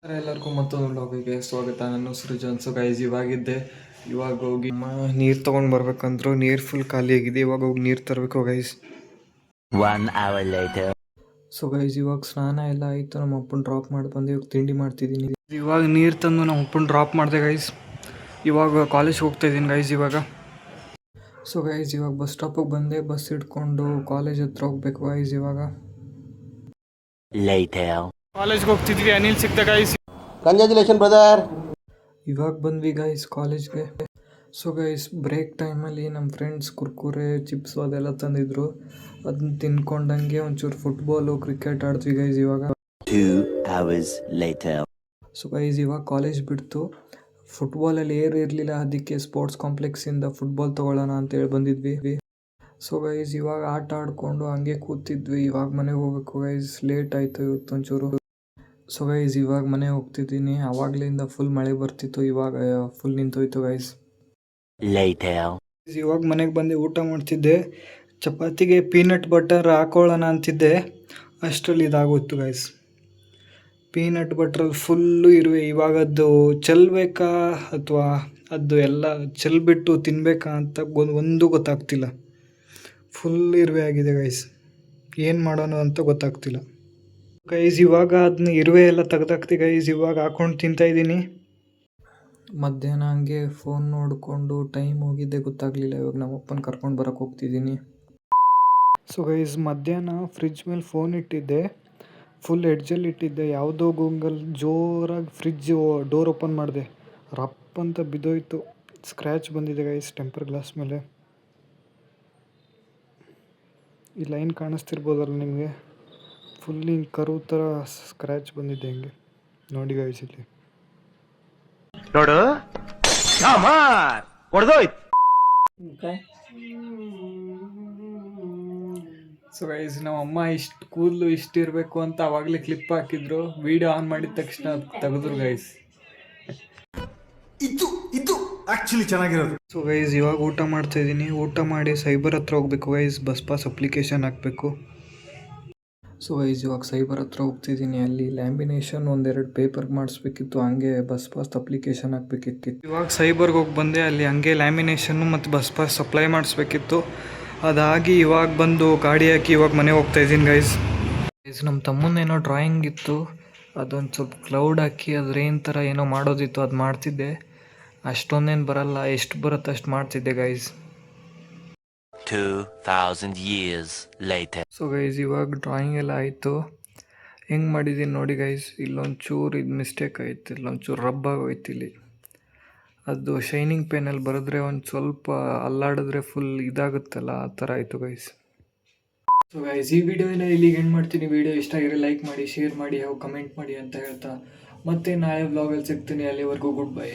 ಎಲ್ಲರಿಗೂ ಮತ್ತೊಂದು ವ್ಲಾಗಿಗೆ ಸ್ವಾಗತ. ನನ್ನ ಸೃಜನ್. ಸೊ ಗೈಸ್, ಇವಾಗ ಹೋಗಿ ನೀರು ತೊಗೊಂಡು ಬರ್ಬೇಕಂದ್ರು. ನೀರು ಫುಲ್ ಖಾಲಿ ಆಗಿದೆ. ಇವಾಗ ಹೋಗಿ ನೀರು ತರಬೇಕು guys. 1 hour later. So guys, ಇವಾಗ ಸ್ನಾನ ಎಲ್ಲ ಆಯಿತು. ನಮ್ಮ ಅಪ್ಪನ ಡ್ರಾಪ್ ಮಾಡಿ ಬಂದು ಇವಾಗ ತಿಂಡಿ ಮಾಡ್ತಿದ್ದೀನಿ. ಇವಾಗ ನೀರು ತಂದು ನಮ್ಮ ಅಪ್ಪನ ಡ್ರಾಪ್ ಮಾಡಿದೆ ಗೈಸ್. ಇವಾಗ ಕಾಲೇಜ್ಗೆ ಹೋಗ್ತಾ ಇದ್ದೀನಿ ಗೈಸ್ ಇವಾಗ. ಸೊ ಗೈಸ್, ಇವಾಗ ಬಸ್ ಸ್ಟಾಪಿಗೆ ಬಂದೆ. ಬಸ್ ಹಿಡ್ಕೊಂಡು ಕಾಲೇಜ್ ಹತ್ರ ಹೋಗ್ಬೇಕು ಗೈಸ್ ಇವಾಗ. Later. ಕಾಲೇಜ್ಗೆ ಹೋಗ್ತಿದ್ವಿ. ಅನಿಲ್ ಸಿಕ್ತ ಗೈಸ್. Congratulation brother. ಇವಾಗ ಬಂದ್ವಿ ಗೈಸ್ ಕಾಲೇಜ್ಗೆ. ಸೊ ಗೈಸ್, ಬ್ರೇಕ್ ಟೈಮಲ್ಲಿ ನಮ್ಮ ಫ್ರೆಂಡ್ಸ್ ಕುರ್ಕುರೆ ಚಿಪ್ಸು ಅದೆಲ್ಲ ತಂದಿದ್ರು. ಅದನ್ನ ತಿನ್ಕೊಂಡಂಗೆ ಒಂಚೂರು ಫುಟ್ಬಾಲು ಕ್ರಿಕೆಟ್ ಆಡ್ತೀವಿ ಗೈಸ್ ಇವಾಗ. 2 hours later. ಸೊ ಗೈಸ್, ಇವಾಗ ಕಾಲೇಜ್ ಬಿಡ್ತು. ಫುಟ್ಬಾಲಲ್ಲಿ ಇರಲಿಲ್ಲ, ಅದಕ್ಕೆ ಸ್ಪೋರ್ಟ್ಸ್ ಕಾಂಪ್ಲೆಕ್ಸಿಂದ ಫುಟ್ಬಾಲ್ ತೊಗೊಳ್ಳೋಣ ಅಂತೇಳಿ ಬಂದಿದ್ವಿ. ಸೊ ಗೈಸ್, ಇವಾಗ ಆಟ ಆಡಿಕೊಂಡು ಹಂಗೆ ಕೂತಿದ್ವಿ. ಇವಾಗ ಮನೆಗೆ ಹೋಗ್ಬೇಕು ಗೈಸ್. ಲೇಟ್ ಆಯಿತು ಇವತ್ತು ಒಂಚೂರು. ಸೊ ಗೈಸ್, ಇವಾಗ ಮನೆಗೆ ಹೋಗ್ತಿದ್ದೀನಿ. ಆವಾಗಲಿಂದ ಫುಲ್ ಮಳೆ ಬರ್ತಿತ್ತು, ಇವಾಗ ಫುಲ್ ನಿಂತೋಯ್ತು ಗೈಸ್. Later. ಇವಾಗ ಮನೆಗೆ ಬಂದು ಊಟ ಮಾಡ್ತಿದ್ದೆ. ಚಪಾತಿಗೆ ಪೀನಟ್ ಬಟರ್ ಹಾಕೊಳ್ಳೋಣ ಅಂತಿದ್ದೆ, ಅಷ್ಟರಲ್ಲಿ ಇದಾಗೋಯ್ತು ಗೈಸ್. ಪೀನಟ್ ಬಟ್ರಲ್ಲಿ ಫುಲ್ಲು ಇರುವೆ. ಇವಾಗ ಅದು ಚೆಲ್ಲಬೇಕಾ ಅಥವಾ ಅದು ಎಲ್ಲ ಚೆಲ್ಬಿಟ್ಟು ತಿನ್ನಬೇಕಾ ಅಂತ ಒಂದು ಗೊತ್ತಾಗ್ತಿಲ್ಲ. ಫುಲ್ ಇರುವೆ ಆಗಿದೆ ಗೈಸ್. ಏನು ಮಾಡೋಣ ಅಂತ ಗೊತ್ತಾಗ್ತಿಲ್ಲ ಗೈಸ್. ಇವಾಗ ಅದನ್ನ ಇರುವೆ ಎಲ್ಲ ತೆಗ್ದಾಕ್ತಿ ಗೈಸ್. ಇವಾಗ ಹಾಕೊಂಡು ತಿಂತಾಯಿದ್ದೀನಿ. ಮಧ್ಯಾಹ್ನ ಹಂಗೆ ಫೋನ್ ನೋಡಿಕೊಂಡು ಟೈಮ್ ಹೋಗಿದ್ದೆ ಗೊತ್ತಾಗಲಿಲ್ಲ. ಇವಾಗ ನಮ್ಮ ಅಪ್ಪನ ಕರ್ಕೊಂಡು ಬರೋಕ್ಕೆ ಹೋಗ್ತಿದ್ದೀನಿ. ಸೊ ಗೈಸ್, ಮಧ್ಯಾಹ್ನ ಫ್ರಿಜ್ ಮೇಲೆ ಫೋನ್ ಇಟ್ಟಿದ್ದೆ. ಫುಲ್ ಎಡ್ಜಲ್ಲಿ ಇಟ್ಟಿದ್ದೆ. ಯಾವುದೋ ಗೂಗಲ್ ಜೋರಾಗಿ ಫ್ರಿಜ್ ಡೋರ್ ಓಪನ್ ಮಾಡಿದೆ. ರಪ್ ಅಂತ ಬಿದ್ದೋಯ್ತು. ಸ್ಕ್ರ್ಯಾಚ್ ಬಂದಿದೆ ಗೈಸ್ ಟೆಂಪರ್ ಗ್ಲಾಸ್ ಮೇಲೆ. ಈ ಲೈನ್ ಕಾಣಿಸ್ತಿರ್ಬೋದಲ್ಲ ನಿಮಗೆ. ಫುಲ್ ಹಿಂಗೆ ಕರು ಥರ ಸ್ಕ್ರ್ಯಾಚ್ ಬಂದಿದೆ ಹಿಂಗೆ ನೋಡಿ ಗೈಸ್ ಇಲ್ಲಿ. ನೋಡು ಹೊಡೆದೋಯ್ತು. ಸೊ ಗೈಸ್, ನಮ್ಮ ಅಮ್ಮ ಇಷ್ಟು ಕೂದಲು ಇಷ್ಟಿರಬೇಕು ಅಂತ ಅವಾಗಲೇ ಕ್ಲಿಪ್ ಹಾಕಿದ್ರು. ವಿಡಿಯೋ ಆನ್ ಮಾಡಿದ ತಕ್ಷಣ ತೆಗೆದ್ರು ಗೈಸ್. ಇದು ಆಕ್ಚುಲಿ ಚೆನ್ನಾಗಿರೋದು. ಸೊ ಗೈಸ್, ಇವಾಗ ಊಟ ಮಾಡ್ತಾ ಇದ್ದೀನಿ. ಊಟ ಮಾಡಿ ಸೈಬರ್ ಹತ್ರ ಹೋಗ್ಬೇಕು ಗೈಸ್. ಬಸ್ ಪಾಸ್ ಅಪ್ಲಿಕೇಶನ್ ಹಾಕಬೇಕು. ಸೊ ಗೈಸ್, ಇವಾಗ ಸೈಬರ್ ಹತ್ರ ಹೋಗ್ತಿದ್ದೀನಿ. ಅಲ್ಲಿ ಲ್ಯಾಮಿನೇಷನ್ ಒಂದೆರಡು ಪೇಪರ್ ಮಾಡಿಸ್ಬೇಕಿತ್ತು. ಹಂಗೆ ಬಸ್ ಪಾಸ್ ಅಪ್ಲಿಕೇಶನ್ ಹಾಕ್ಬೇಕಿತ್ತು. ಇವಾಗ ಸೈಬರ್ಗೆ ಹೋಗಿ ಬಂದೆ. ಅಲ್ಲಿ ಹಂಗೆ ಲ್ಯಾಮಿನೇಷನ್ನು ಮತ್ತು ಬಸ್ ಪಾಸ್ ಅಪ್ಲೈ ಮಾಡಿಸ್ಬೇಕಿತ್ತು. ಅದಾಗಿ ಇವಾಗ ಬಂದು ಗಾಡಿ ಹಾಕಿ ಇವಾಗ ಮನೆಗೆ ಹೋಗ್ತಾ ಇದ್ದೀನಿ ಗೈಸ್. ನಮ್ಮ ತಮ್ಮನೇನೋ ಡ್ರಾಯಿಂಗ್ ಇತ್ತು, ಅದೊಂದು ಸ್ವಲ್ಪ ಕ್ಲೌಡ್ ಹಾಕಿ ಅದು ರೇನ್ ಥರ ಏನೋ ಮಾಡೋದಿತ್ತು, ಅದು ಮಾಡ್ತಿದ್ದೆ. ಅಷ್ಟೊಂದೇನು ಬರಲ್ಲ, ಎಷ್ಟು ಬರುತ್ತೆ ಅಷ್ಟು ಮಾಡ್ತಿದ್ದೆ guys. 2000 years later. So guys, ಇವಾಗ ಡ್ರಾಯಿಂಗ್ ಎಲ್ಲ ಆಯಿತು. ಹೆಂಗೆ ಮಾಡಿದ್ದೀನಿ ನೋಡಿ ಗೈಸ್. ಇಲ್ಲೊಂಚೂರು ಇದು ಮಿಸ್ಟೇಕ್ ಆಯಿತು, ಇಲ್ಲೊಂಚೂರು ರಬ್ ಆಗೋಯ್ತು ಇಲ್ಲಿ. ಅದು ಶೈನಿಂಗ್ ಪೆನಲ್ಲಿ ಬರೆದ್ರೆ ಒಂದು ಸ್ವಲ್ಪ ಅಲ್ಲಾಡಿದ್ರೆ ಫುಲ್ ಇದಾಗುತ್ತಲ್ಲ, ಆ ಥರ ಆಯಿತು ಗೈಸ್. ಸೊ ಗೈಸ್, ಈ ವಿಡಿಯೋನ ಇಲ್ಲಿಗೆ ಎಂಡ್ ಮಾಡ್ತೀನಿ. ವಿಡಿಯೋ ಇಷ್ಟ ಆಗಿದ್ರೆ ಲೈಕ್ ಮಾಡಿ, ಶೇರ್ ಮಾಡಿ ಹಾಗೂ ಕಮೆಂಟ್ ಮಾಡಿ ಅಂತ ಹೇಳ್ತಾ ಮತ್ತೆ ನಾಳೆ ವ್ಲಾಗಲ್ಲಿ ಸಿಗ್ತೀನಿ. ಅಲ್ಲಿವರೆಗೂ ಗುಡ್ ಬೈ.